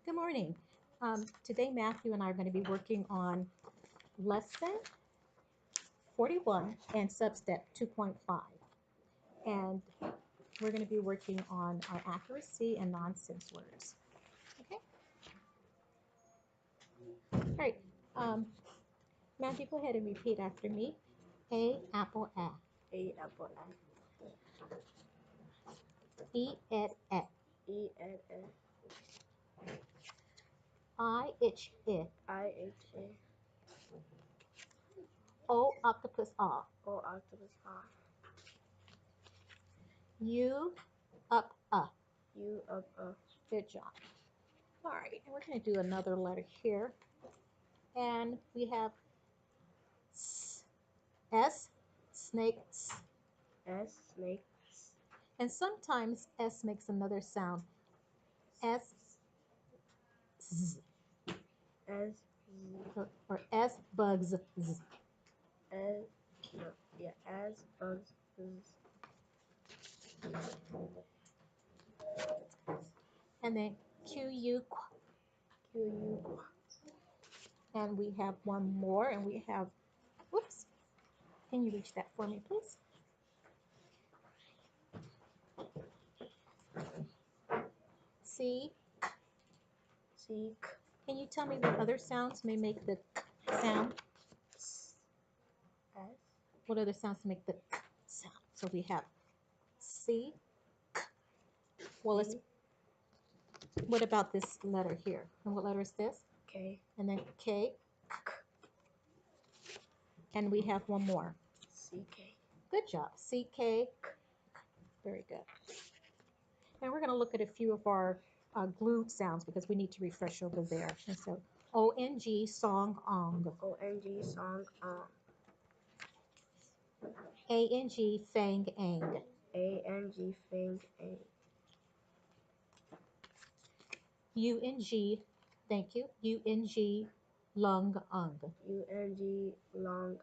Good morning. Today, Matthew and I are going to be working on lesson 41 and substep 2.5. And we're going to be working on our accuracy and nonsense words. Okay? All right. Matthew, go ahead and repeat after me. A, apple, a. A apple E, ed, e. E N N I, itch, I. I H A O, octopus, ah. O octopus R U, up, U up Good job. All right, and we're going to do another letter here. And we have S, snake, S snake and sometimes S makes another sound. S, z, S or S, bugs, z. S no, yeah S bugs And then Q, U, Q U and we have one more, and we have, whoops, can you reach that for me, please? C. C Can you tell me what other sounds may make the k sound? S What other sounds make the k sound? So we have C, k. Well, let's, what about this letter here? And what letter is this? K And then K, k. And we have one more. C K Good job. C, K, k. Very good. And we're going to look at a few of our glued sounds because we need to refresh over there. And so O-N-G, song, ong. ONG song A-N-G, fang, ang. ANG fang A U-N-G, thank you, U-N-G, lung, ung. UNG long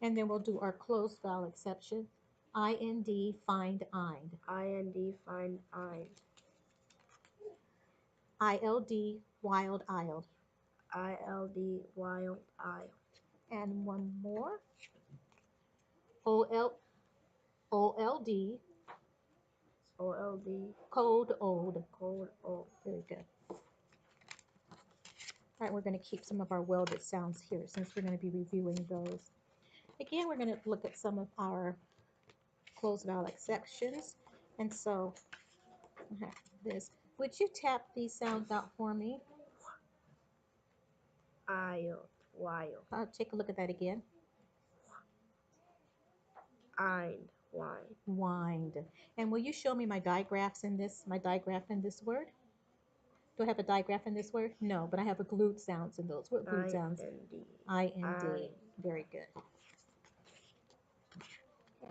And then we'll do our closed vowel exception. I-N-D, find, ind. IND find I I-L-D, wild, ild. ILD wild I And one more. O-L, O-L-D, OLD cold, old. cold O Very good. All right, we're going to keep some of our welded sounds here since we're going to be reviewing those. Again, we're going to look at some of our closed vowel exceptions. And so, I have this. Would you tap these sounds out for me? wild Take a look at that again. wind Wind. And will you show me my digraphs in this, my digraph in this word? Do I have a digraph in this word? No, but I have a glued sounds in those. What glued sounds? IND I-N-D. Very good.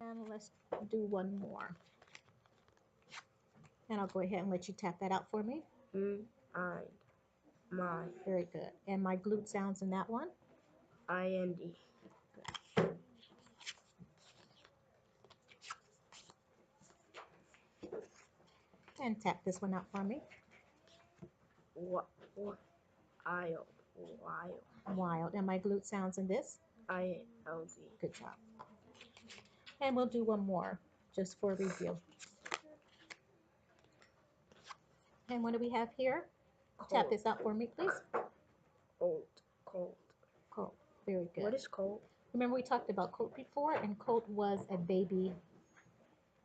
And let's do one more. And I'll go ahead and let you tap that out for me. my Very good. And my glued sounds in that one? IND And tap this one out for me. wild wild Wild. And my glute sounds in this? ILD Good job. And we'll do one more just for review. And what do we have here? cold. Tap this out for me, please. Cold. Colt. Very good. What is cold? Remember we talked about Colt before, and Colt was a baby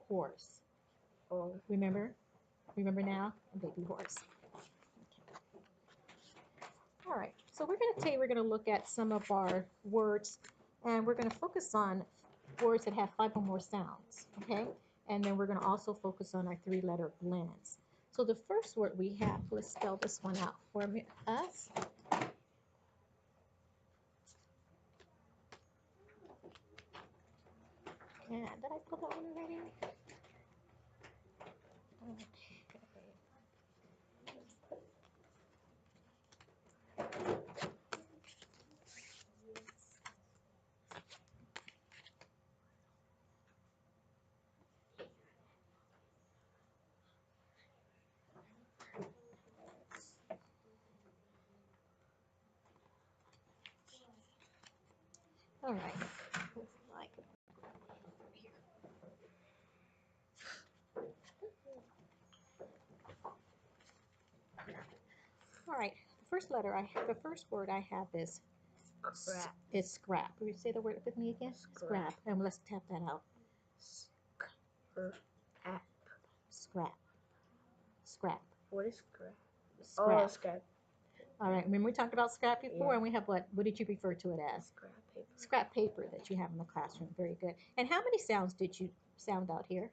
horse. Oh, Remember? Remember now? A baby horse. Okay. All right. So we're going to look at some of our words, and we're going to focus on words that have 5 or more sounds. Okay. And then we're going to also focus on our 3-letter blends. So the first word we have, let's spell this one out for us. And did I put that one already? Okay. All right. Like here. All right. The first word I have is Crap. is scrap. Will you say the word with me again? Scrap. And let's tap that out. Scrap. Scrap. Scrap. What is scrap? Scrap. Oh, scrap. All right. Remember we talked about scrap before, Yeah. and we have what? What did you refer to it as? Scrap paper. Scrap paper that you have in the classroom. Very good. And how many sounds did you sound out here?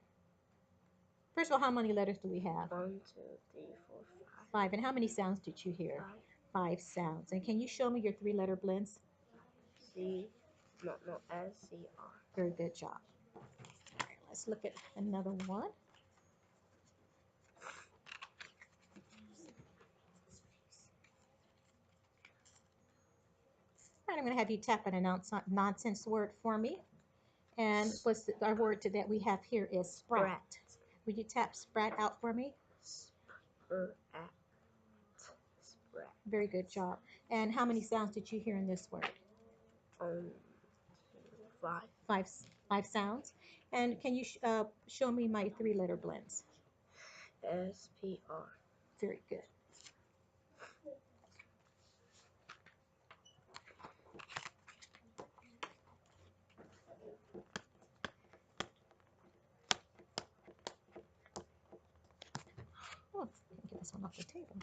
First of all, how many letters do we have? 1, 2, 3, 4, 5. 5. And how many sounds did you hear? 5 sounds. And can you show me your 3-letter blends? S-C-R. Very good job. All right, let's look at another one. All right, I'm going to have you tap an nonsense word for me. And our word that we have here is sprat. Would you tap sprat out for me? Sprat. Sprat. Very good job. And how many sounds did you hear in this word? 5. 5 sounds. And can you show me my 3-letter blends? S-P-R. Very good. Oh, get this one off the table.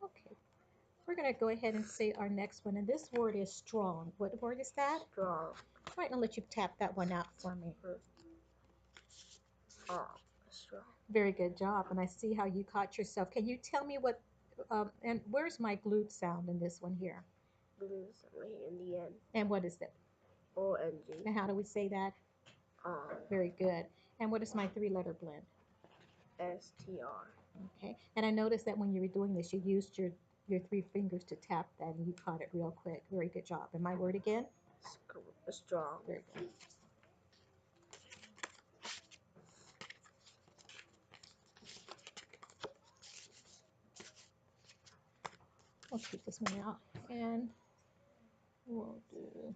Okay. We're going to go ahead and say our next one. And this word is strong. What word is that? Strong. All right, I'll let you tap that one out for me. Strong. Very good job. And I see how you caught yourself. Can you tell me what, and where's my glued sound in this one here? Glued right in the end. And what is it? O-N-G. And how do we say that? Very good. And what is my 3-letter blend? S-T-R. Okay. And I noticed that when you were doing this, you used your 3 fingers to tap that, and you caught it real quick. Very good job. And my word again? Strong. Very good. I'll keep this one out, and we'll do.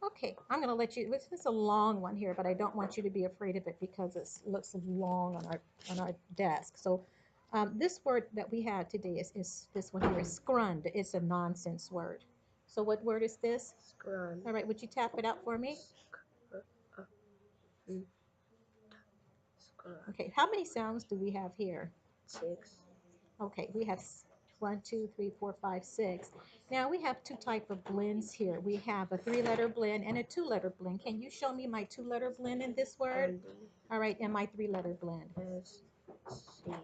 Okay, I'm going to let you. This is a long one here, but I don't want you to be afraid of it because it looks long on our desk. So this word that we have today is this one here is scrund. It's a nonsense word. So what word is this? Scrund. All right, would you tap it out for me? Okay, how many sounds do we have here? 6. Okay, we have 1, 2, 3, 4, 5, 6. Now we have 2 type of blends here. We have a 3-letter blend and a 2-letter blend. Can you show me my 2-letter blend in this word? N-D. All right, and my 3-letter blend. S-C-R.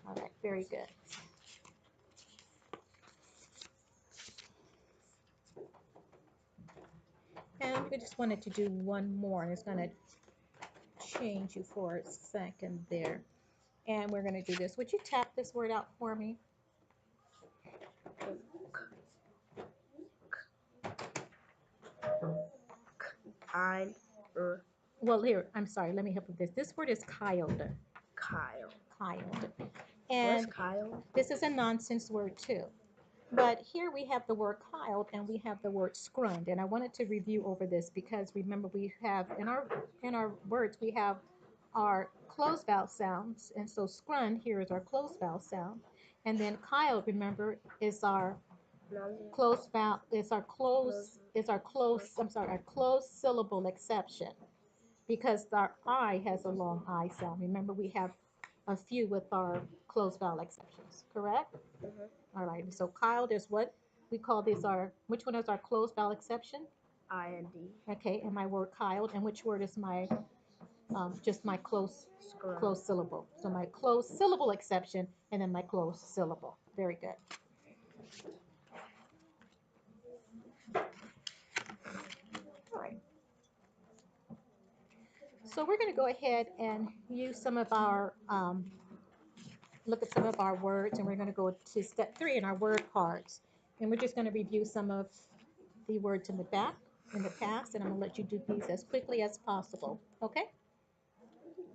All right, very good. And we just wanted to do one more. It's going to change you for a second there. And we're going to do this. Would you tap this word out for me? Well, here, I'm sorry. Let me help with this. This word is Kyled. Kyled. And what's Kyle? This is a nonsense word too. But here we have the word Kyled and we have the word scrund. And I wanted to review over this because remember we have in our words we have our closed vowel sounds. And so scrund here is our closed vowel sound. And then Kyled, remember, is our closed vowel, our closed syllable exception. Because our I has a long I sound. Remember, we have a few with our closed vowel exceptions, correct? All right, so Kyle, there's what we call these which one is our closed vowel exception? I-N-D. Okay, and my word Kyle, and which word is my, just my closed syllable? So my closed syllable exception, and then my closed syllable. Very good. All right. So we're going to go ahead and use some of our, look at some of our words, and we're going to go to step 3 in our word cards. And we're just going to review some of the words in the back, in the past, and I'm going to let you do these as quickly as possible. Okay?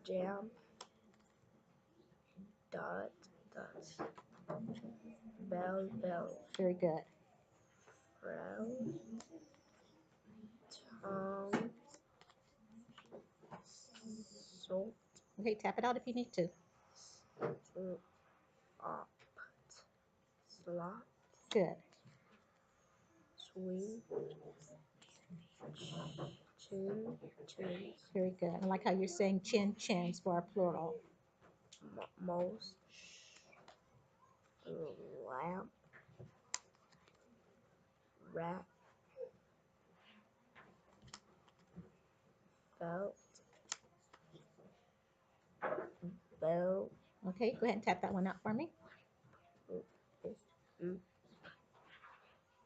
Jam. Dot. Dot. Bell. Bell. Very good. Frown. Tongue. Salt. Okay, tap it out if you need to. Up. Slot. Good. Swing. Chin. Chins. Very good. I like how you're saying chin chins for our plural. Most. Lamp. Rat. Belt. Bell. Okay, go ahead and tap that one out for me.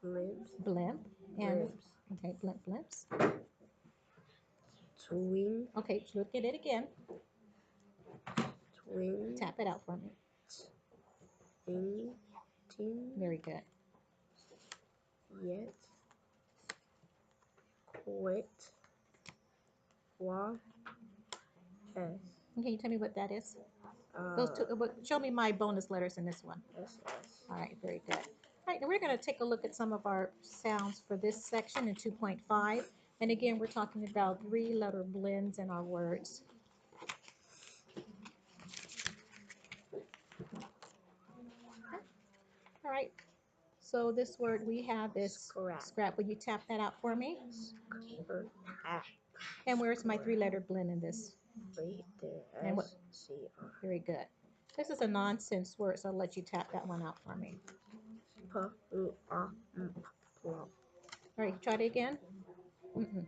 Glimpse. Blimp. And Glimpse. okay, blimp blimps. Twing. Okay, look at it again. Twing. Tap it out for me. Ting. Ting. Very good. Yet. Quit. Wa. S. Can you tell me what that is? Those two. Show me my bonus letters in this one. S. All right, very good. All right, now we're going to take a look at some of our sounds for this section in 2.5. And again, we're talking about three-letter blends in our words. All right, so this word we have is Scrap. scrap. Will you tap that out for me? Scrap. And where's my three-letter blend in this? Right there. And what? S-C-R. Very good. This is a nonsense word, so I'll let you tap that one out for me. Plump. All right, try it again. Mm-mm.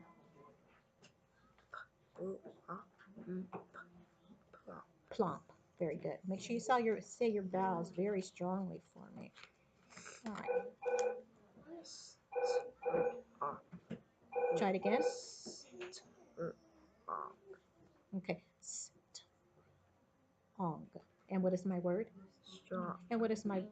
Plump. Very good. Make sure you say your vowels very strongly for me. All right. Try it again. Okay. Strong. And what is my word? Strong. And what is my,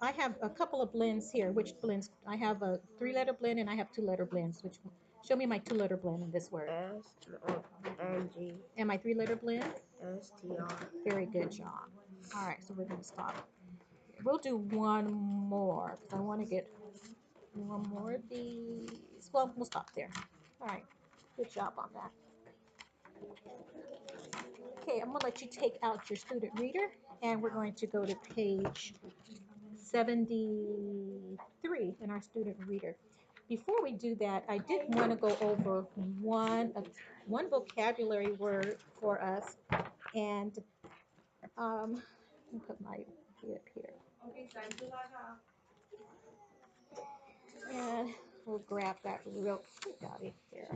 I have a couple of blends here. Which blends? I have a three-letter blend and I have two-letter blends. Which one? Show me my two-letter blend in this word. S-N-G. And my three-letter blend? S-T-R. Very good job. All right, so we're going to stop. We'll do one more because I want to get one more of these. Well, we'll stop there. All right, good job on that. Okay, I'm going to let you take out your student reader, and we're going to go to page 73 in our student reader. Before we do that, I did want to go over one vocabulary word for us, and let me put my up here. And we'll grab that real quick out of here.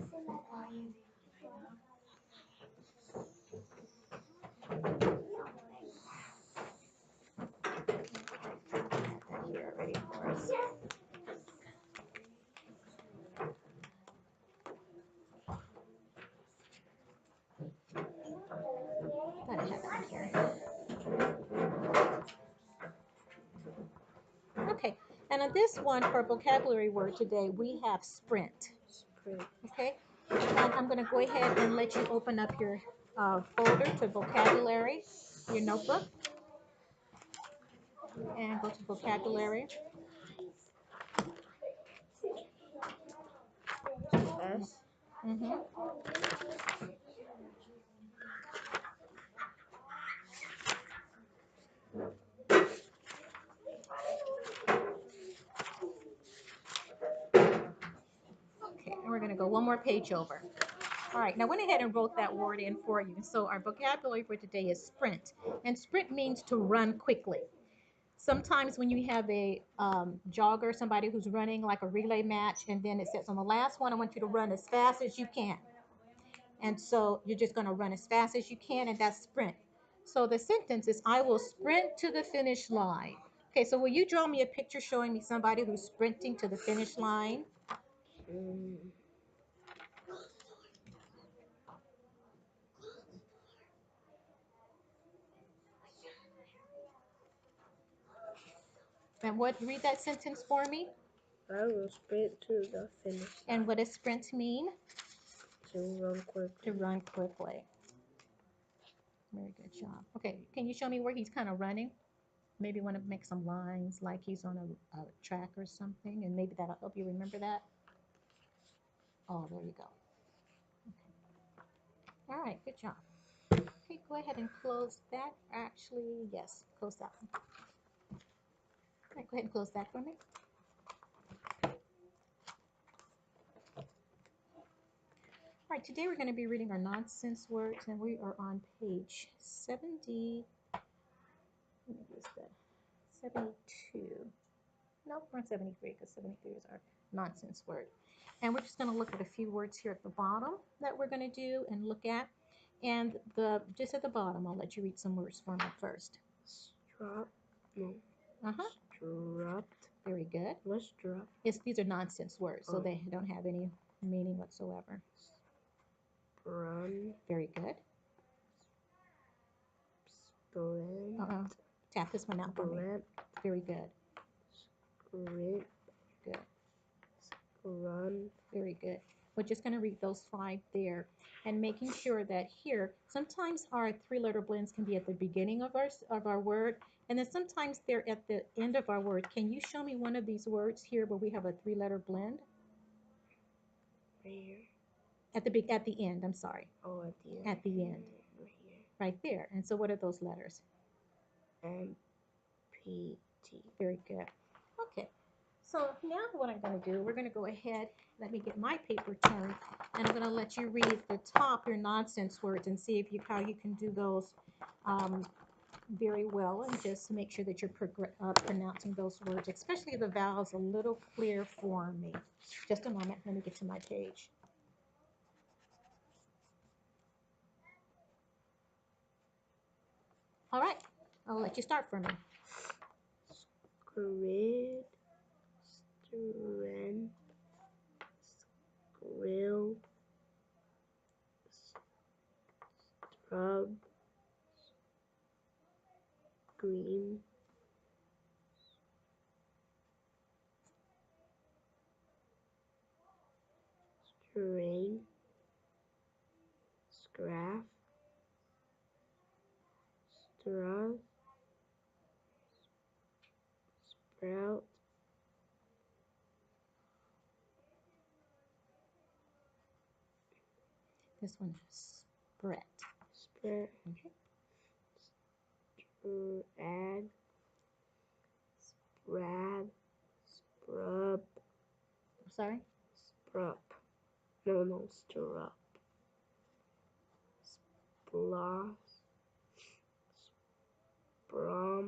Here ready for us. Gotta have that here. Okay, and on this one for vocabulary word today, we have sprint. Sprint. Okay, and I'm going to go ahead and let you open up your folder to vocabulary, your notebook, and go to vocabulary. S. Mm-hmm. Okay, and we're going to go one more page over. All right, now I went ahead and wrote that word in for you. So our vocabulary for today is sprint. And sprint means to run quickly. Sometimes when you have a jogger, somebody who's running like a relay match, and then it says on the last one, I want you to run as fast as you can. And so you're just going to run as fast as you can, and that's sprint. So the sentence is, I will sprint to the finish line. Okay, so will you draw me a picture showing me somebody who's sprinting to the finish line? And what, read that sentence for me. I will sprint to the finish And line. what does sprint mean? To run quickly. To run quickly. Very good job. Okay, can you show me where he's kind of running? Maybe want to make some lines like he's on a track or something, and maybe that'll help you remember that. Oh, there you go. Okay. All right, good job. Okay, go ahead and close that. Actually, yes, close that one. All right, go ahead and close that for me. All right, today we're going to be reading our nonsense words, and we are on page 70. Let me use that. 72. Nope, we're on 73 because 73 is our nonsense word. And we're just going to look at a few words here at the bottom that we're going to do and look at. And just at the bottom, I'll let you read some words for me first. Strop. No. Uh-huh. Strupt. Very good. What's strupt? These are nonsense words, so Oh. they don't have any meaning whatsoever. Sprun. Very good. Sprint. Tap this one out for me. Sprint. Very good. Sprint. Good. Run. Very good. We're just going to read those 5 there and making sure that here, sometimes our 3-letter blends can be at the beginning of our word, and then sometimes they're at the end of our word. Can you show me one of these words here where we have a 3-letter blend? Right here. At the end, I'm sorry. Oh, at the end. At the end. Right here. Right there. And so what are those letters? M-P-T. Very good. Okay. So now what I'm going to do, we're going to go ahead, let me get my paper turned, and I'm going to let you read the top, your nonsense words, and see if how you can do those very well, and just make sure that you're pronouncing those words, especially the vowels, a little clear for me. Just a moment. Let me get to my page. All right. I'll let you start for me. Squid. Strength. Skrill. Scrub. Green. Strain. Scraff. Straw. Sprout. This one is spread. Spread. Okay. Sprad. Sprad. Sprub. Sorry? Sprup. No, strup. Sploss. Sprom.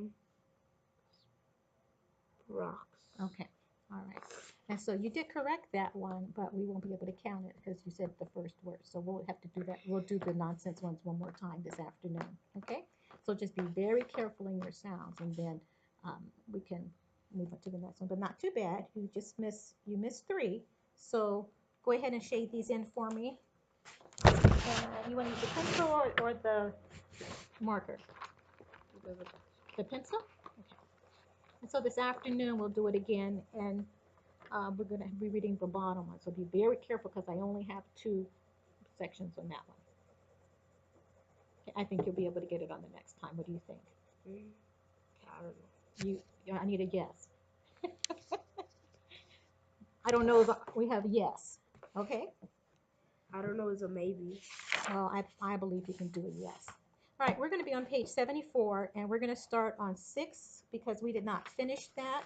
Rocks. Okay. All right. And so you did correct that one, but we won't be able to count it because you said the first word. So we'll have to do that. We'll do the nonsense ones one more time this afternoon. Okay? So just be very careful in your sounds, and then we can move on to the next one. But not too bad. You missed 3. So go ahead and shade these in for me. You want to use the pencil or the marker? The pencil? Okay. And so this afternoon we'll do it again, and we're going to be reading the bottom one. So be very careful because I only have 2 sections on that one. Okay, I think you'll be able to get it on the next time. What do you think? I don't know. I need a yes. I don't know if we have yes. Okay. I don't know. It's a maybe. Well, I believe you can do a yes. All right, we're going to be on page 74, and we're going to start on 6 because we did not finish that.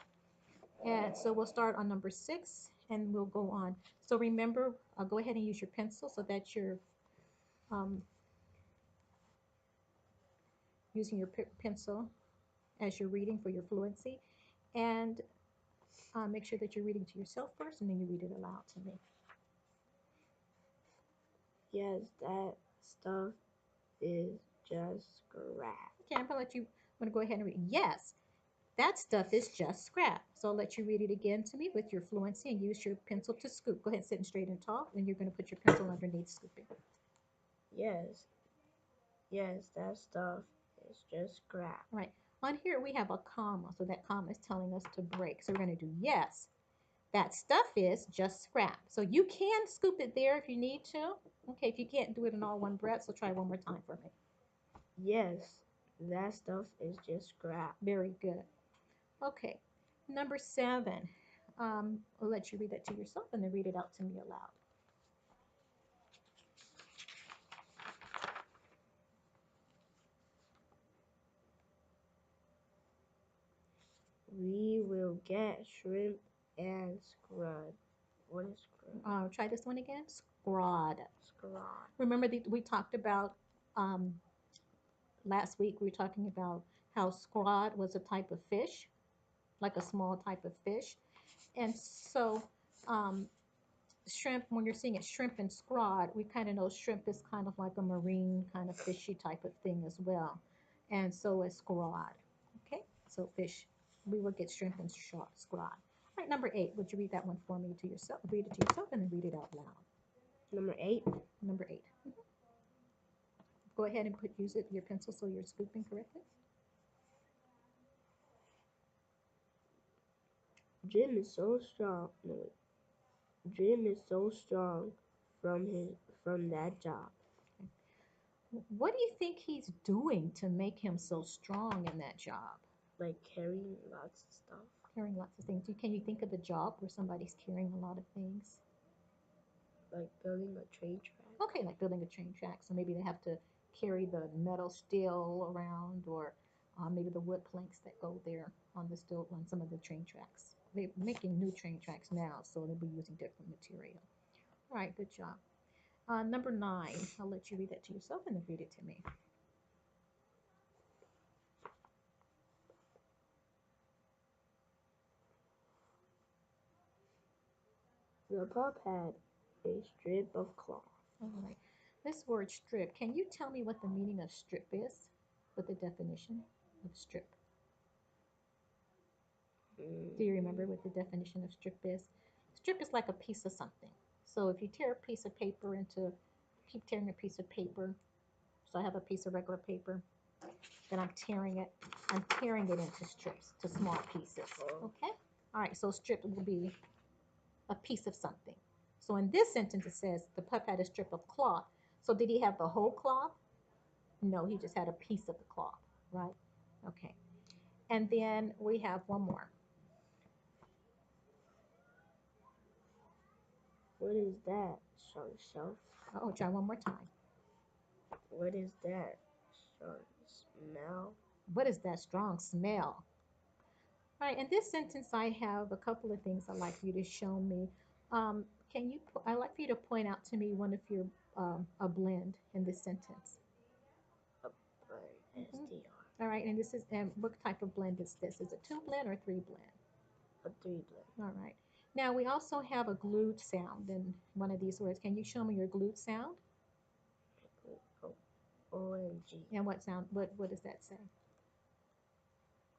And so we'll start on number 6, and we'll go on. So remember, go ahead and use your pencil so that you're using your pencil as you're reading for your fluency. And make sure that you're reading to yourself first, and then you read it aloud to me. Yes, that stuff is just scrap. Okay, I'm going to go ahead and read. Yes, that stuff is just scrap. So I'll let you read it again to me with your fluency and use your pencil to scoop. Go ahead, sitting straight and tall, and you're going to put your pencil underneath scooping. Yes, that stuff is just scrap. All right. On here we have a comma, so that comma is telling us to break. So we're going to do yes. That stuff is just scrap. So you can scoop it there if you need to. Okay, if you can't do it in all one breath, so try one more time for me. Yes, that stuff is just scrap. Very good. Okay, number 7. I'll let you read that to yourself and then read it out to me aloud. We will get shrimp and scrod. What is scrod? Try this one again. Scrod. Scrod. Remember we talked about last week, we were talking about how scrod was a type of fish, like a small type of fish. And so shrimp, when you're seeing it shrimp and scrod, we kind of know shrimp is kind of like a marine kind of fishy type of thing as well. And so is scrod. Okay, so fish, we will get shrimp and scrod. All right, number 8, would you read that one for me to yourself? Read it to yourself and then read it out loud. Number 8. Number 8. Go ahead and use your pencil so you're scooping correctly. Jim is so strong. No, Jim is so strong from that job. What do you think he's doing to make him so strong in that job? Like carrying lots of stuff. Carrying lots of things. Can you think of a job where somebody's carrying a lot of things? Like building a train track. Okay, like building a train track. So maybe they have to carry the metal steel around, or maybe the wood planks that go there on the steel on some of the train tracks. They're making new train tracks now, so they'll be using different material. All right, good job. Number 9, I'll let you read that to yourself and then read it to me. The pup had a strip of cloth. All right. This word strip, can you tell me what the meaning of strip is? What the definition of strip? Do you remember what the definition of strip is? Strip is like a piece of something. So if you tear a piece of paper into, keep tearing a piece of paper. So I have a piece of regular paper, then I'm tearing it into strips, to small pieces. Okay? All right, so strip will be a piece of something. So in this sentence, it says the pup had a strip of cloth. So did he have the whole cloth? No, he just had a piece of the cloth, right? Okay. And then we have one more. What is that? Strong shelf. Oh, try one more time. What is that? Strong smell. What is that strong smell? All right, in this sentence, I have a couple of things I'd like for you to show me. I'd like for you to point out to me one of your, a blend in this sentence. A blend. SDR. All right, and this is, what type of blend is this? Is it 2 blend or 3 blend? A 3 blend. All right. Now, we also have a glued sound in one of these words. Can you show me your glued sound? OMG. And what sound, what does that say?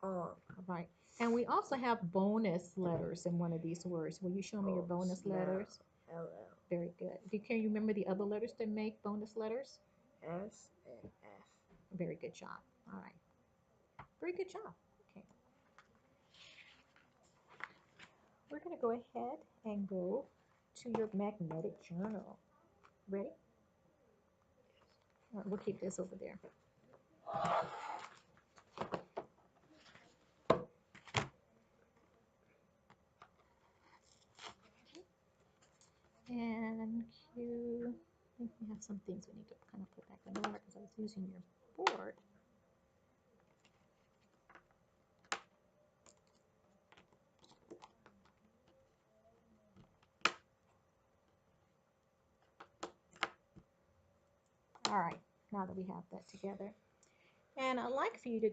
All right. And we also have bonus letters in one of these words. Will you show me your bonus letters? LL. Very good. Can you remember the other letters that make bonus letters? S and F. Very good job. All right. Very good job. Okay. We're going to go ahead and go to your magnetic journal. Ready? All right, we'll keep this over there. And I think we have some things we need to kind of put back in order because I was using your board. All right, now that we have that together. And I'd like for you to,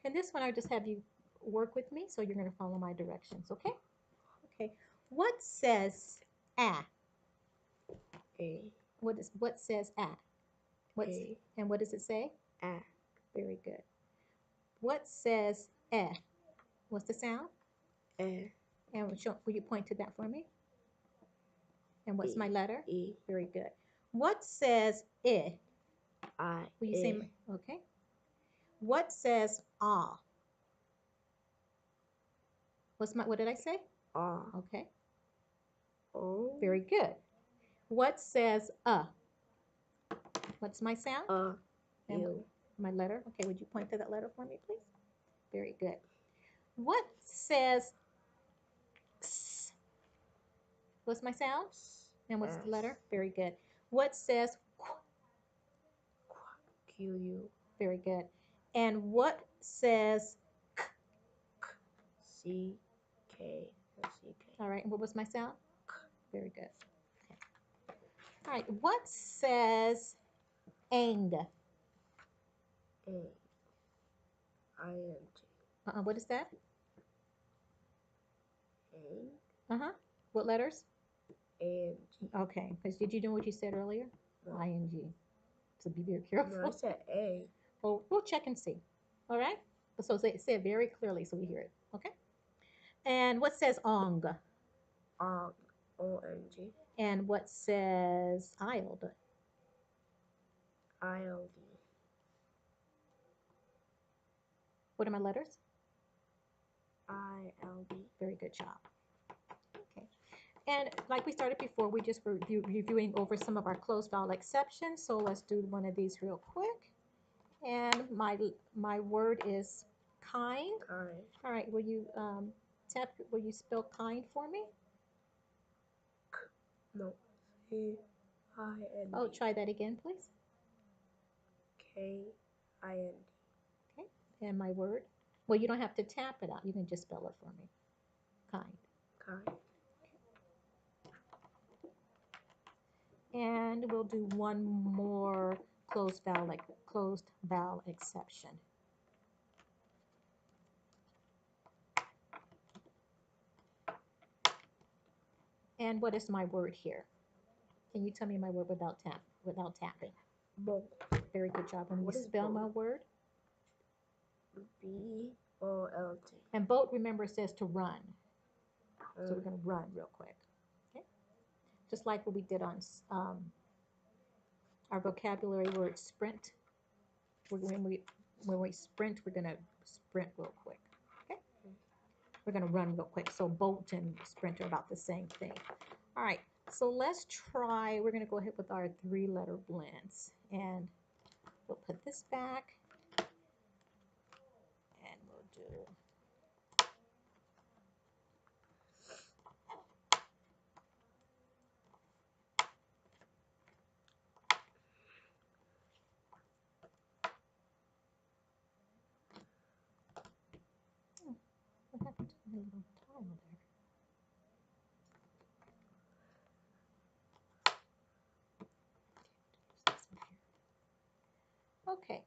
in this one, I just have you work with me, so you're going to follow my directions, okay? Okay. What says ah? A. What says ah? A. And what does it say? Ah. Very good. What says eh? What's the sound? Eh. And will you point to that for me? And what's my letter? E. Very good. What says I? I. Will you say okay? What says ah? What did I say? Ah. Okay, O. very good. What says What's my sound? And U. my letter. Okay, would you point to that letter for me, please? Very good. What says s? What's my sound? And what's the letter? Very good. What says qu? Q. U. Very good. And what says k? C. K. C. K. All right, and what was my sound? Very good. Okay. All right, what says ang? A. I. N. G. What is that? A. Uh-huh. What letters? A. N. G. Okay, because did you know what you said earlier? No. ING. So be very No, I careful. said A. Well, we'll check and see. All right? So say it very clearly so we hear it. Okay? And what says ong? O. N. G. And what says ild? I. L. D. What are my letters? I. L. D. Very good job. Okay. And like we started before, we just were reviewing over some of our closed vowel exceptions. So let's do one of these real quick. And my word is kind. Kind. All right. Will you spell kind for me? No. C. I. N. D. Oh, try that again, please. K. I. N. D. Okay. And my word. Well, you don't have to tap it out. You can just spell it for me. Kind. Kind. And we'll do one more closed vowel exception. And what is my word here? Can you tell me my word without tapping? Bolt. Very good job. When What you is spell my bolt? word. B. O. L. T. And bolt, remember, says to run. So we're going to run real quick. Okay. Just like what we did on our vocabulary word sprint. When we sprint, we're going to sprint real quick. Okay. We're going to run real quick. So bolt and sprint are about the same thing. All right. So let's try. We're going to go ahead with our 3-letter blends. And we'll put this back. And we'll do. What happened to my little tile there? Okay.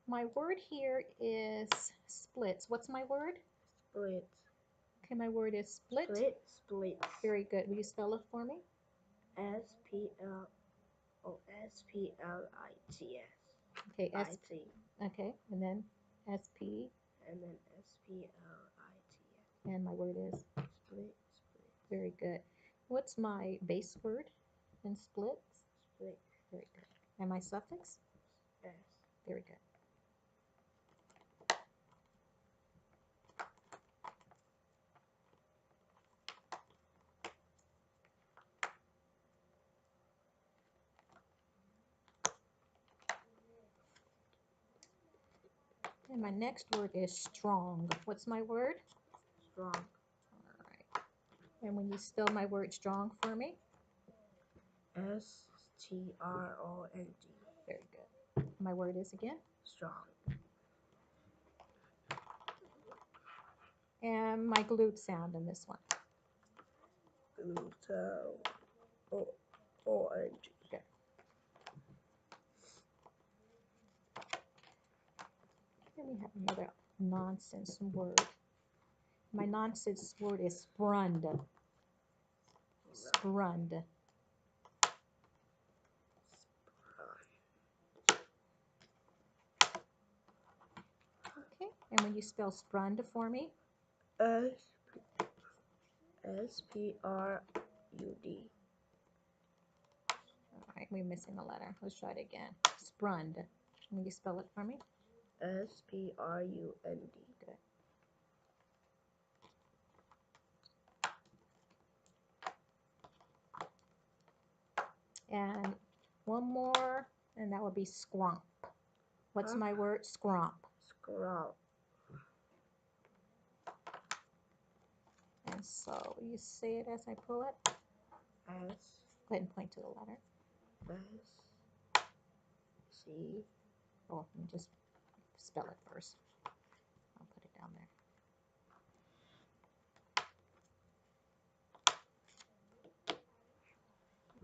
My word here is splits. What's my word? Split. Okay, my word is split. Split. Split. Very good. Will you spell it for me? S. P. L. O. S. P. L. I. T. S. Okay, I. T. Okay, and then SP. And then S. P. L. I. T. S. And my word is? Split. Split. Very good. What's my base word in splits? Split. Very good. And my suffix? S. Very good. And my next word is strong. What's my word? Strong. All right. And when you spell my word strong for me? S. T. R. O. N. G. Very good. My word is again? Strong. And my glute sound in this one? Gluten. O. O. N. G. Good. Then we have another nonsense word. My nonsense word is sprund. Sprund. Okay, and when you spell sprund for me? S. P. R. U. D. All right, we're missing a letter. Let's try it again. Sprund. When you spell it for me? S-P-R-U-N-D. Good. And one more, and that would be scrump. What's Huh? my word? Scrump. Scrump. And so you say it as I pull it. S. Go ahead and point to the letter. S. C. Oh, let me just spell it first. I'll put it down there.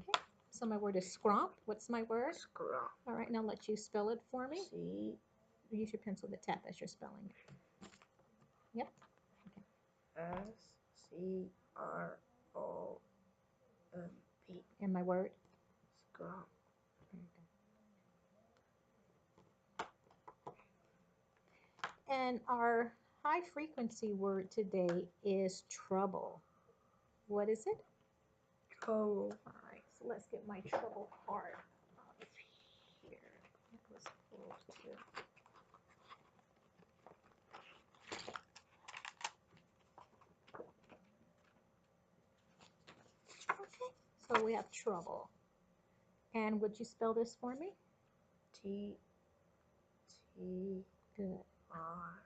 Okay, so my word is scrump. What's my word? Scrump. All right, now let you spell it for me. C. Use your pencil to tap as you're spelling it. Yep. S-C-R-O-M-P. And my word? Scrump. And our high frequency word today is trouble. What is it? Trouble. All right, so let's get my trouble card up here. It was pulled too. Okay, so we have trouble. And would you spell this for me? T. T. Good. R.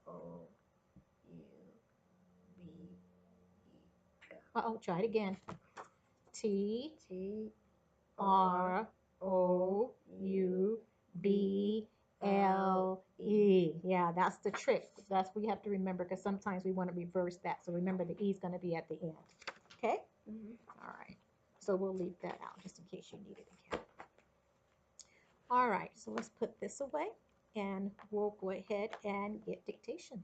O. U. B. E. L. Oh, try it again. T. T. R. O. U. B. L. E. Yeah, that's the trick. That's what you have to remember because sometimes we want to reverse that. So remember the E is going to be at the end. Okay? All right. So we'll leave that out just in case you need it again. All right. So let's put this away and we'll go ahead and get dictation.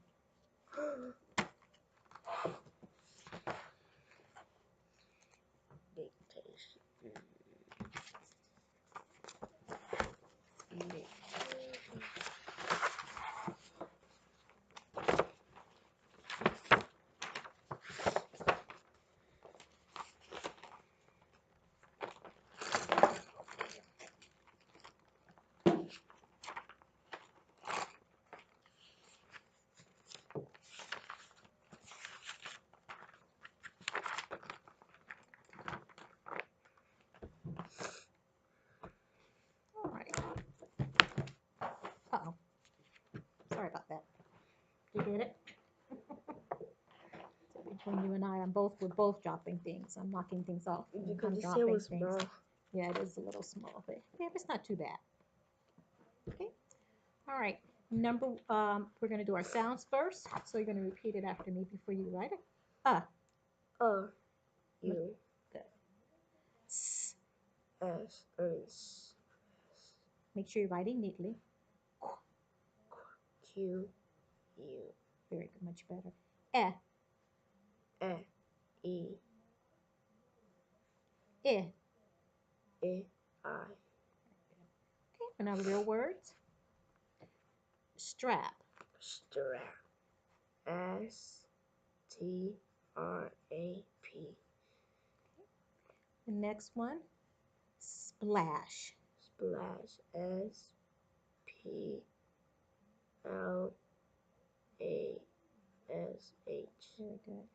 All right. Uh-oh. Sorry about that. You get it? So between you and I, we're both dropping things. I'm knocking things off. Because I'm the dropping seal was things. small. Yeah, it is a little small, but yeah, it's not too bad. Okay. All right. We're gonna do our sounds first. So you're gonna repeat it after me before you write it. U. Good. S. S. S. Make sure you're writing neatly. Q. U. Very good, much better. E. E. I. I. I. Okay. And now the real words. Strap. Strap. S. T. R. A. P. The next one. Splash. Splash. S. P. L. A. S. H. Very good.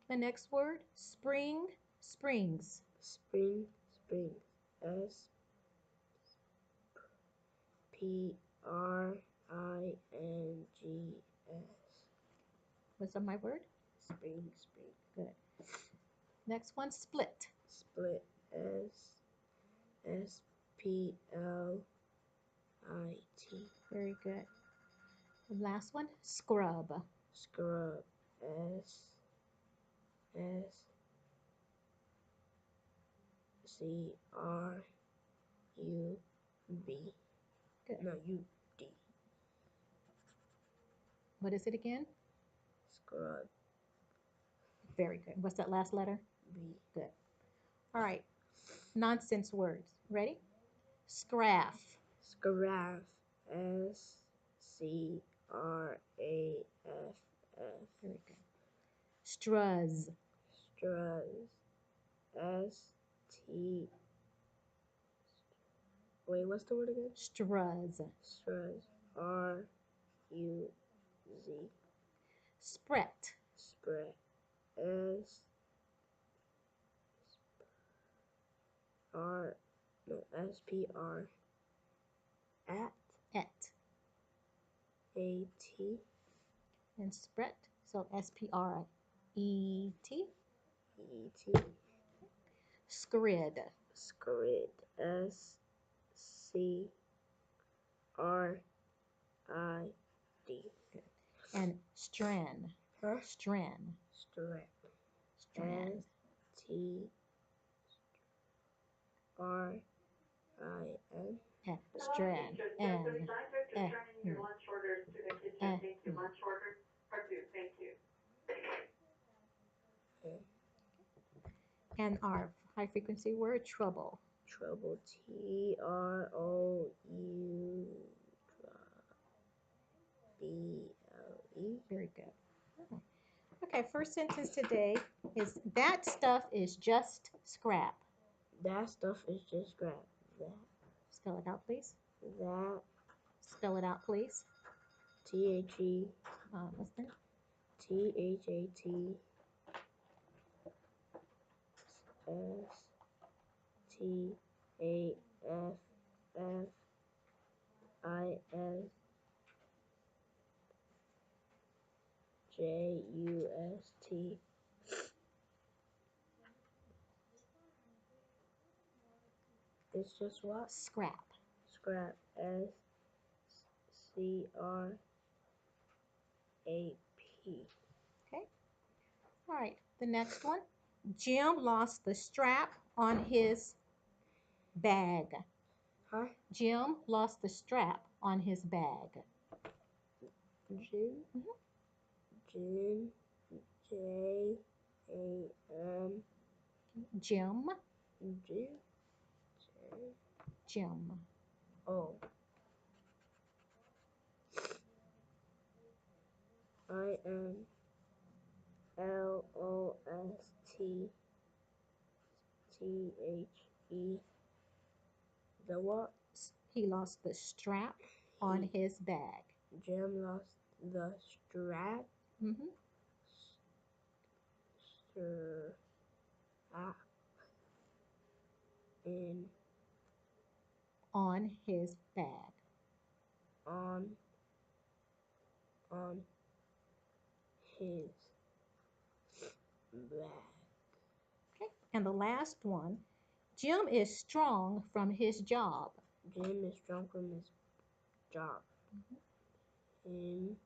The next word. Spring. Springs. Spring. Spring. S. P. R. I. N. G. S. What's that my word? Spring. Spring. Good. Next one. Split. Split. S. P. L. I. T. Very good. The last one. Scrub. Scrub. S. C. R. U. B. Good. No, U. D. What is it again? Scrub. Very good. What's that last letter? B. Good. All right. Nonsense words. Ready? Scraff. Scraff. S. C. R. A. F. F. Very good. Struz. Struz. S. T. Wait, what's the word again? Struz. Struz. Spret. Spread. S R no S P R at Et. A T And spret. So S-P-R-E-T. E T Scrid. Scrid. S C R I D. And stren. Huh? Stren. Stren. Stren. S T R I N. Stren. N. And our high frequency word, trouble. Trouble. TROU BLE. Very good. Okay, first sentence today is that stuff is just scrap. That stuff is just scrap. Spell it out, please. That Spell it out, please. THE Husband. THAT STAFFISJUST. It's just what? Scrap. Scrap. SCRAP. Okay. All right. The next one. Jim lost the strap on his bag. Huh? Jim lost the strap on his bag. Jim. Jim. JAM. Jim. Jim. Jim. Oh. INLOSTTHE. The what? He lost the strap on his bag. Jim lost the strap. Mm-hmm. Strap in On his bag. on his bag. Okay. And the last one. Jim is strong from his job. Jim is strong from his job. Him.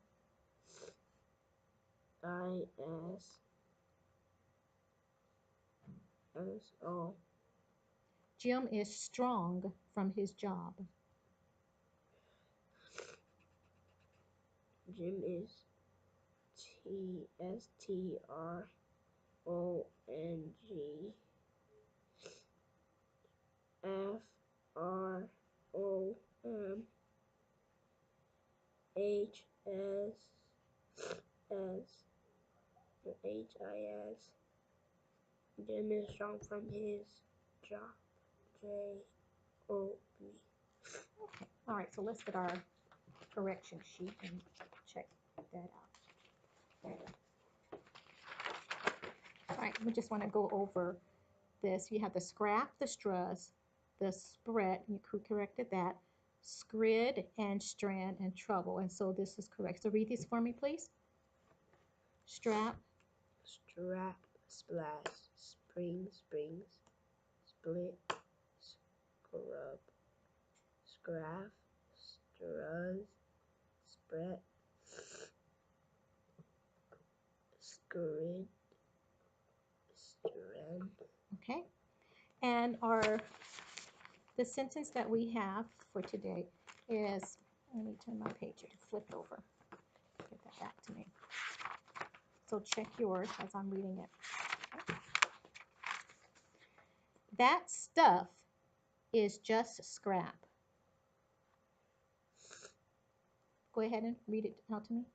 ISSO. Jim is strong from his job. Jim is STRONGHIS. Jim is strong from his job. JOB. Okay. All right, so let's get our correction sheet and check that out. All right, we just want to go over this. You have the scrap, the stress, the spread, you corrected that, scrid and strand and trouble. And so this is correct. So read these for me, please. Strap. Strap, splash, spring, springs, split, scrub, scrap, struz, spread, scrid, strand. Okay. And the sentence that we have for today is, let me turn my page, it flipped over. Get that back to me. So check yours as I'm reading it. Okay. That stuff is just scrap. Go ahead and read it out to me.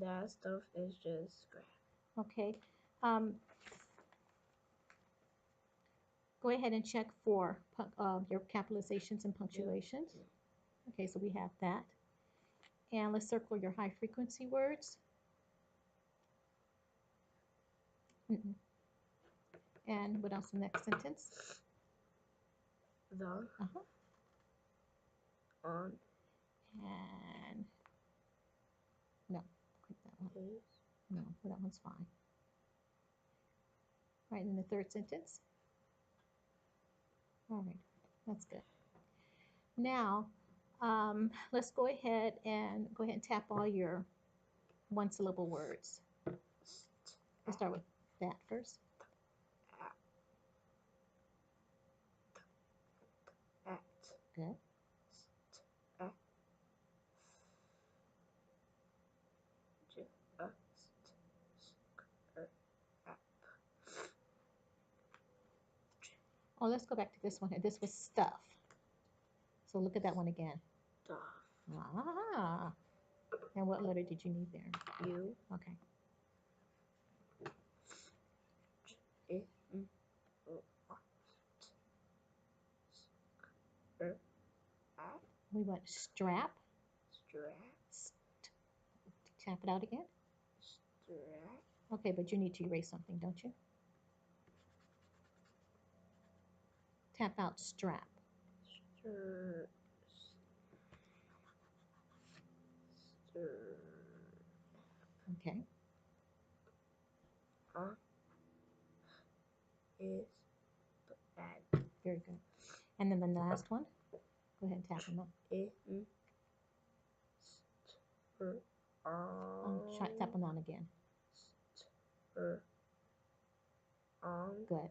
That stuff is just scrap. Okay. Go ahead and check for your capitalizations and punctuations. Okay, so we have that. And let's circle your high frequency words. Mm-mm. And what else in the next sentence? The, Uh-huh. on, And no, click that one. his, No, that one's fine. All right, in the third sentence. All right, that's good. Now, let's go ahead and tap all your one syllable words. Let's start with that first. at, Good. at, Oh, let's go back to this one here. This was stuff. So look at that one again. stuff, Ah. And what letter did you need there? you, Okay. it, at, We went strap. strap, Tap it out again. strap, Okay, but you need to erase something, don't you? Tap out strap. stir, stir, Okay. is, bad, Very good. And then the last one. Go ahead and tap them out. in, stir, Tap them out again. stir, on, Good.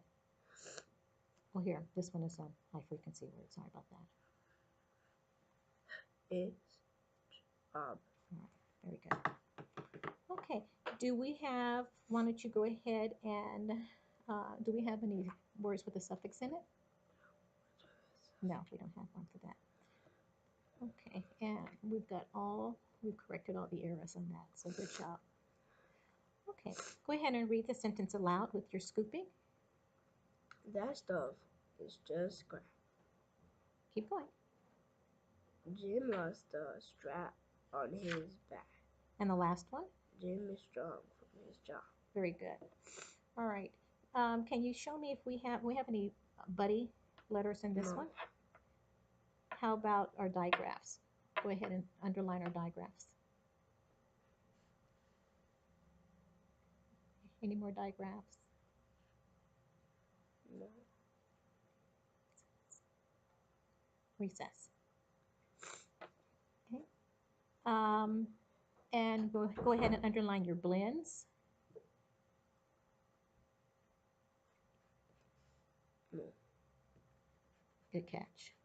Oh, here. This one is a high frequency word. Sorry about that. is, job. All right. Very good. Okay. Do we have, why don't you go ahead and, do we have any words with a suffix in it? No, we don't have one for that. Okay, and we've corrected all the errors on that, so good job. Okay, go ahead and read the sentence aloud with your scooping. That stuff is just crap. Keep going. Jim lost the strap on his back. And the last one? Jim is strong from his job. Very good. All right. Can you show me if we have any buddy letters in this No. one? How about our digraphs? Go ahead and underline our digraphs. Any more digraphs? No. Recess. Okay. And go ahead and underline your blends. No. Good catch.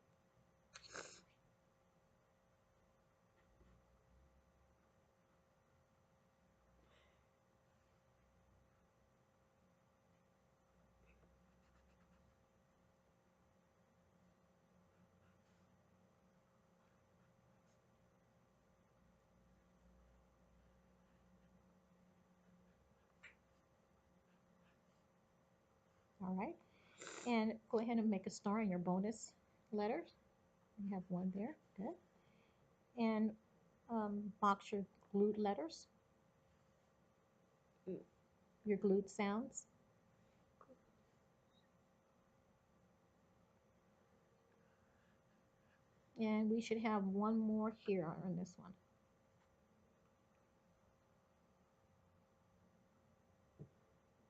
All right. And go ahead and make a star in your bonus letters. You have one there. Good. And box your glued letters. Your glued sounds. And we should have one more here on this one.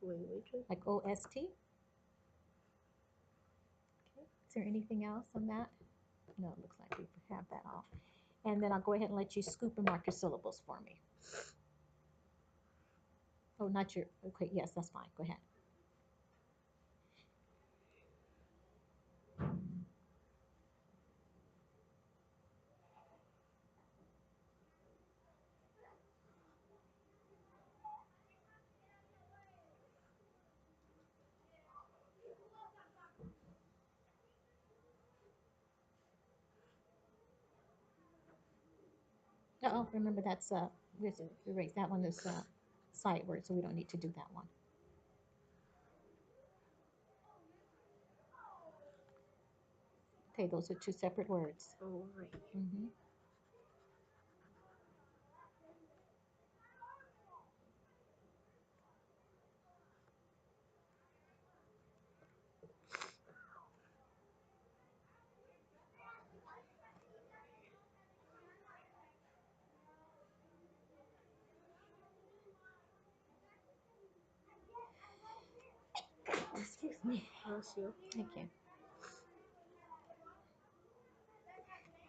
Wait. Like OST. Okay. Is there anything else on that? No, it looks like we have that all. And then I'll go ahead and let you scoop and mark your syllables for me. Oh, not your, okay, yes, that's fine. Go ahead. Oh, remember that's erase that one is sight word, so we don't need to do that one. Okay, those are two separate words. Oh, right. Mm-hmm. Bless you. Thank you.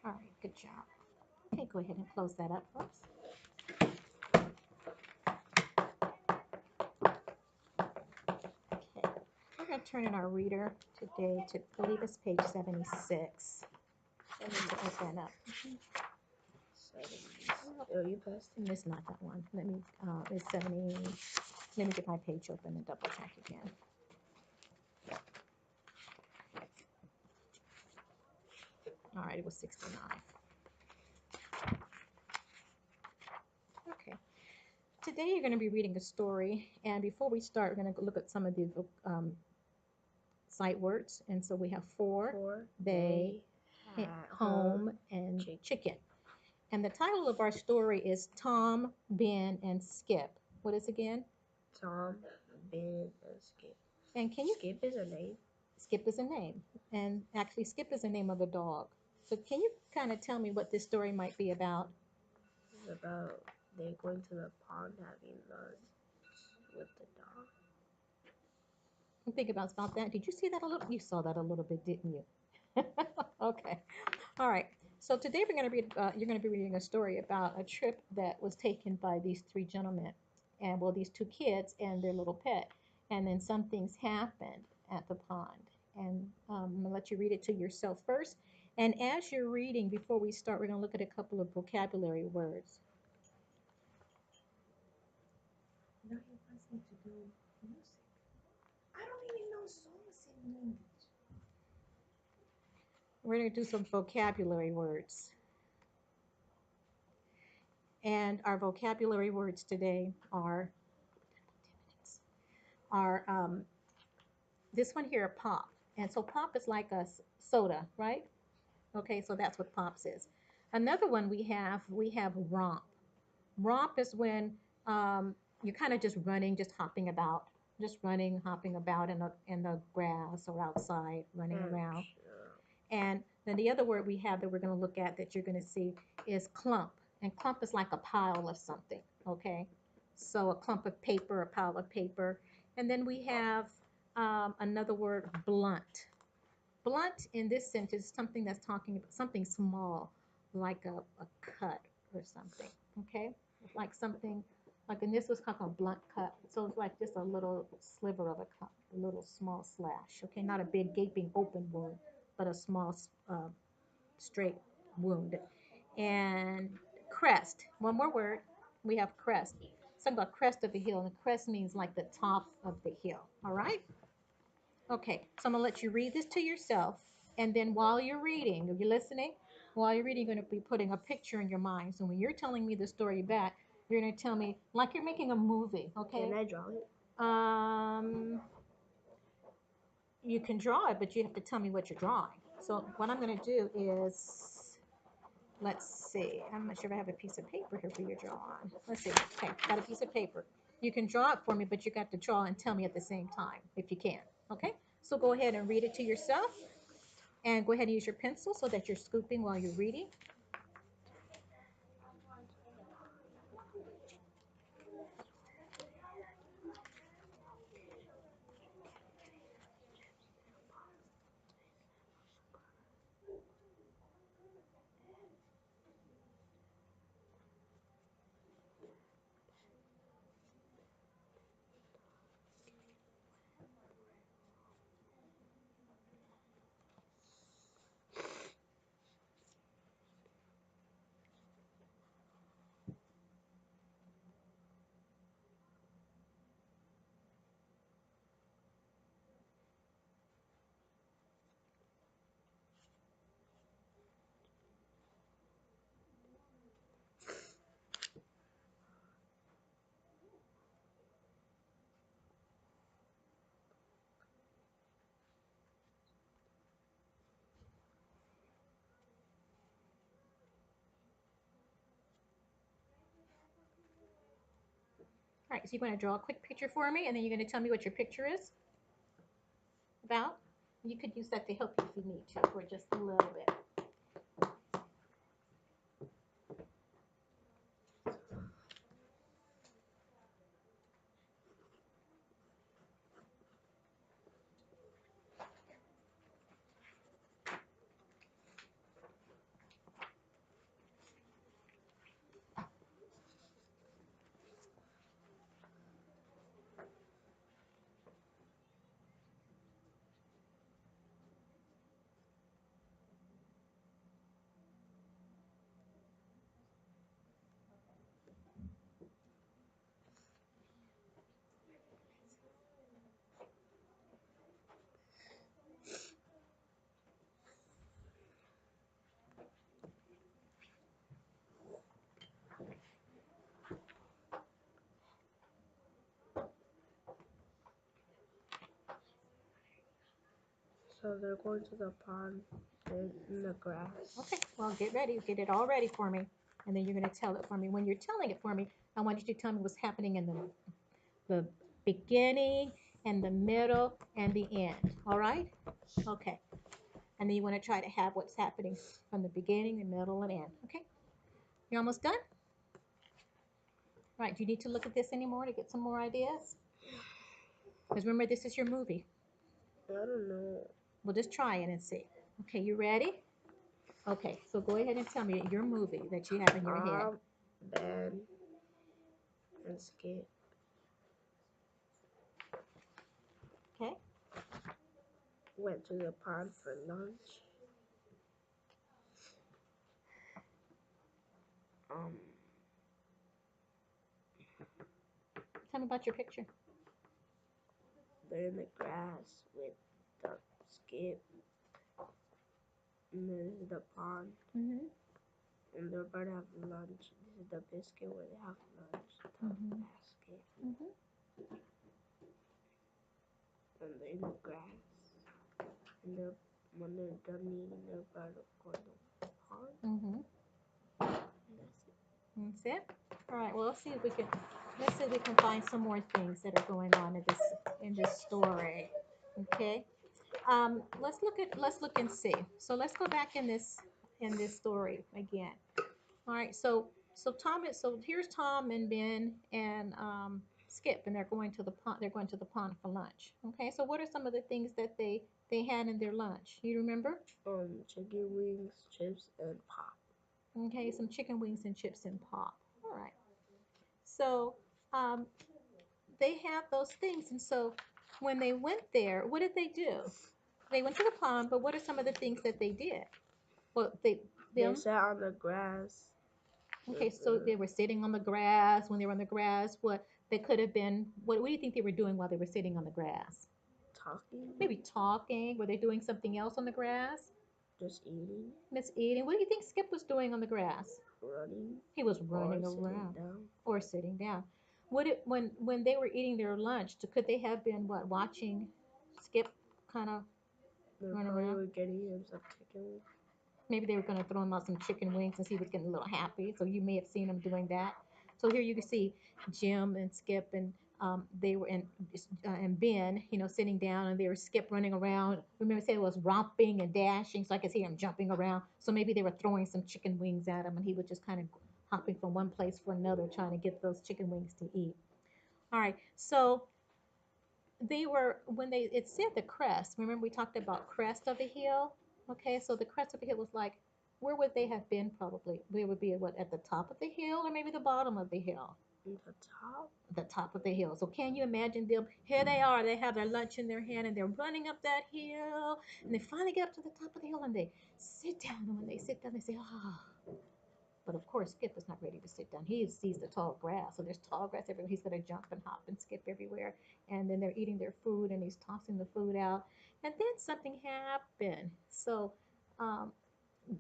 All right, good job. Okay, go ahead and close that up for us. Okay, we're going to turn in our reader today to, I believe it's page 76. I need to open up. 70. Oh, you passed it. It's not that one. Let me, it's 70. Let me get my page open and double check again. All right, it was 69. Okay. Today you're going to be reading a story, and before we start, we're going to look at some of the sight words. And so we have for, they, at home, and chicken. And the title of our story is Tom, Ben, and Skip. What is again? Tom, Ben, and Skip. And can you? Skip is a name. Skip is a name, and actually Skip is the name of a dog. So can you kind of tell me what this story might be about? It's about they going to the pond having lunch with the dog. Think about that. Did you see that a little? You saw that a little bit, didn't you? Okay. All right. So today we're going to read. You're going to be reading a story about a trip that was taken by these three gentlemen, and well, these two kids and their little pet, and then some things happened at the pond. And I'm going to let you read it to yourself first. And as you're reading, before we start, we're going to look at a couple of vocabulary words. No, he wants me to do music. I don't even know songs in English. We're going to do some vocabulary words. And our vocabulary words today are this one here, pop. And so pop is like a soda, right? Okay, so that's what pops is. Another one we have romp. Romp is when you're kind of just running, just hopping about, just running, hopping about in the grass or outside, running around. And then the other word we have that we're going to look at that you're going to see is clump. And clump is like a pile of something, okay? So a clump of paper, a pile of paper. And then we have another word, blunt. Blunt in this sentence is something that's talking about something small, like a cut or something, okay? Like something, like in this was called a blunt cut. So it's like just a little sliver of a cut, a little small slash, okay? Not a big gaping open wound, but a small straight wound. And crest, one more word, we have crest. Something about crest of a hill, and crest means like the top of the hill, all right? Okay, so I'm gonna let you read this to yourself, and then while you're reading, are you listening? While you're reading, you're gonna be putting a picture in your mind. So when you're telling me the story back, you're gonna tell me like you're making a movie, okay? Can I draw it? You can draw it, but you have to tell me what you're drawing. So what I'm gonna do is, let's see, I'm not sure if I have a piece of paper here for you to draw on. Let's see, okay, got a piece of paper. You can draw it for me, but you got to draw and tell me at the same time, if you can, okay? So go ahead and read it to yourself, and go ahead and use your pencil so that you're scooping while you're reading. All right, so you're going to draw a quick picture for me, and then you're going to tell me what your picture is about. You could use that to help you if you need to, for just a little bit. So they're going to the pond in the grass. Okay, well, get ready. Get it all ready for me. And then you're going to tell it for me. When you're telling it for me, I want you to tell me what's happening in the beginning and the middle and the end. All right? Okay. And then you want to try to have what's happening from the beginning, the middle, and end. Okay? You almost done? All right. Do you need to look at this anymore to get some more ideas? Because remember, this is your movie. I don't know. We'll just try it and see. Okay, you ready? Okay, so go ahead and tell me your movie that you have in your head. Ben, and Skip Okay? went to the pond for lunch. Tell me about your picture. They're in the grass with the Skip. And this is the pond. Mm-hmm. And they're about to have lunch. This is the biscuit where they have lunch. The basket. Mm-hmm. And they're in the grass. And when they're done eating, they're about to go to the pond. Mm-hmm. And that's it. That's it. All right. Well, let's see if we can find some more things that are going on in this story. Okay. Let's look and see. So let's go back in this story again. All right. So here's Tom and Ben and Skip, and they're going to the pond. They're going to the pond for lunch. Okay. So what are some of the things that they had in their lunch? You remember? Chicken wings, chips, and pop. Okay, some chicken wings and chips and pop. All right. So um, they have those things, and so when they went there, what did they do? They went to the pond, but what are some of the things that they did? Well, They sat on the grass. Okay, so they were sitting on the grass. When they were on the grass, what they could have been, what do you think they were doing while they were sitting on the grass? Talking. Maybe talking. Were they doing something else on the grass? Just eating. Miss eating. What do you think Skip was doing on the grass? Running. He was running or around sitting down. or sitting down. When they were eating their lunch, could they have been what watching Skip kind of They run probably around? were getting him some chicken wings. Maybe they were going to throw him out some chicken wings and he was getting a little happy. So you may have seen him doing that. So here you can see Jim and Skip and they were in and Ben, sitting down, and they were Skip running around. Remember, I said it was romping and dashing, so I could see him jumping around. So maybe they were throwing some chicken wings at him, and he was just kind of hopping from one place for another, trying to get those chicken wings to eat. All right, so they were it said the crest. Remember we talked about crest of the hill. Okay, so the crest of the hill was like, where would they have been? Probably they would be at the top of the hill, or maybe the bottom of the hill. The top. The top of the hill. So can you imagine them? Here they are. They have their lunch in their hand, and they're running up that hill. And they finally get up to the top of the hill, and they sit down. And when they sit down, they say, "Ah." But of course, Skip is not ready to sit down. He sees the tall grass. So there's tall grass everywhere. He's going to jump and hop and skip everywhere. And then they're eating their food, and he's tossing the food out. And then something happened. So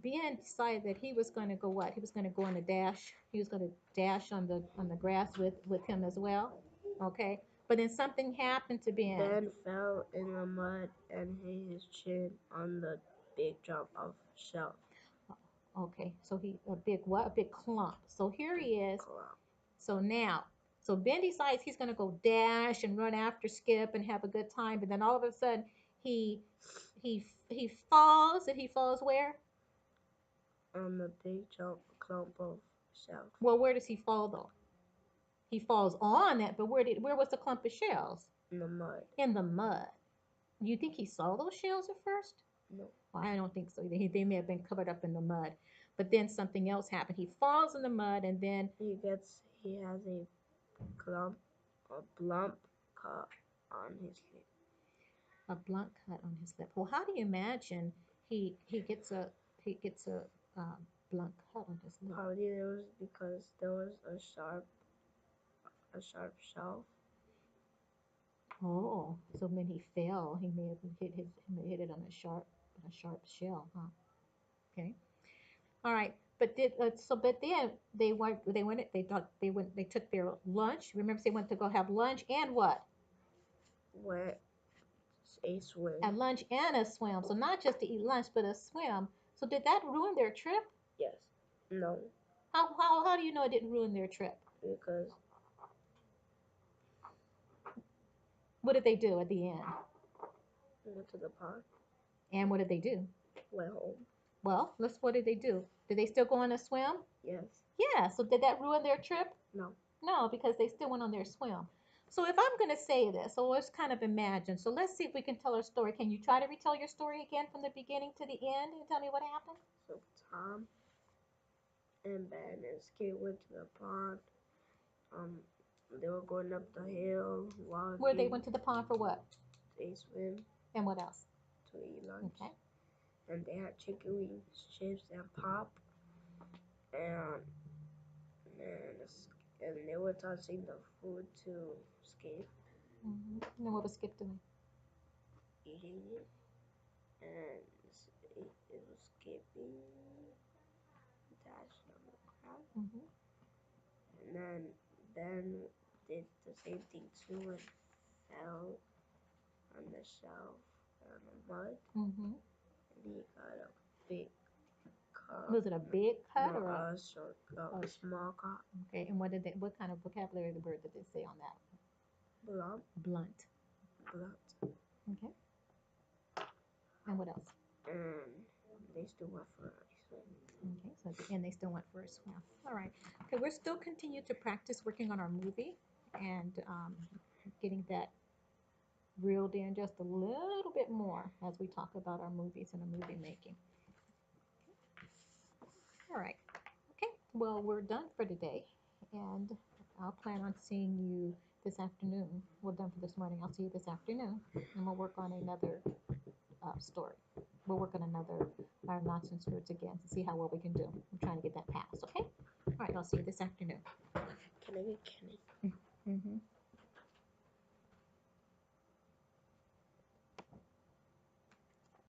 Ben decided that he was going to go what? He was going to go on a dash. He was going to dash on the grass with him as well. Okay. But then something happened to Ben. Ben fell in the mud and hit his chin on the big jump of shelf. Okay. So a big what? A big clump. So here he is. Clump. So Ben decides he's going to go dash and run after Skip and have a good time. But then all of a sudden he falls. And he falls where? On the big clump of shells. Well, where does he fall though? He falls on it, but where was the clump of shells? In the mud. In the mud. Do you think he saw those shells at first? No. Well, I don't think so. They may have been covered up in the mud. But then something else happened. He falls in the mud, and then he has a blunt cut on his lip. A blunt cut on his lip. Well, how do you imagine he gets a blunt cut on his lip? Probably it was because there was a sharp shelf. Oh, so when he fell, he may have hit it on a sharp shell, huh? Okay. All right. But then they took their lunch. Remember they went to go have lunch and what? a swim. A lunch and a swim. So not just to eat lunch, but a swim. So did that ruin their trip? Yes. No, How do you know it didn't ruin their trip? because What did they do at the end? we went to the pond, And what did they do? went home. Well, what did they do? Did they still go on a swim? Yes. Yeah. So did that ruin their trip? No. No, because they still went on their swim. So if I'm going to say this, so let's kind of imagine. So let's see if we can tell our story. Can you try to retell your story again from the beginning to the end and tell me what happened? So Tom and Ben and Skip went to the pond. They were going up the hill, walking. Where they went to the pond for what? They swim And what else? to eat lunch. Okay. And they had chicken wings, chips, and pop. And they were tossing the food to Skip, And then what was Skip doing? eating it. And it was skipping, dash on the ground. Mm-hmm. And then Ben did the same thing too and fell on the shelf and the mud. Mm-hmm. And he got a big cut. Was it a big cut No, or a short cut, a small cut. Okay? And what kind of vocabulary of the word did they say on that? Blunt. Blunt. Blunt. Okay. And what else? And they still went for a swim. Okay, so at the end they still went for a swim. All right. Okay, we're still continue to practice working on our movie and getting that reeled in just a little bit more as we talk about our movies and our movie making. All right. Okay, well, we're done for today, and I'll plan on seeing you this afternoon. We're done for this morning. I'll see you this afternoon, and we'll work on another story. We'll work on another our nonsense words again to see how well we can do. I'm trying to get that passed, okay? All right, I'll see you this afternoon. Can I get Kenny? Mm-hmm.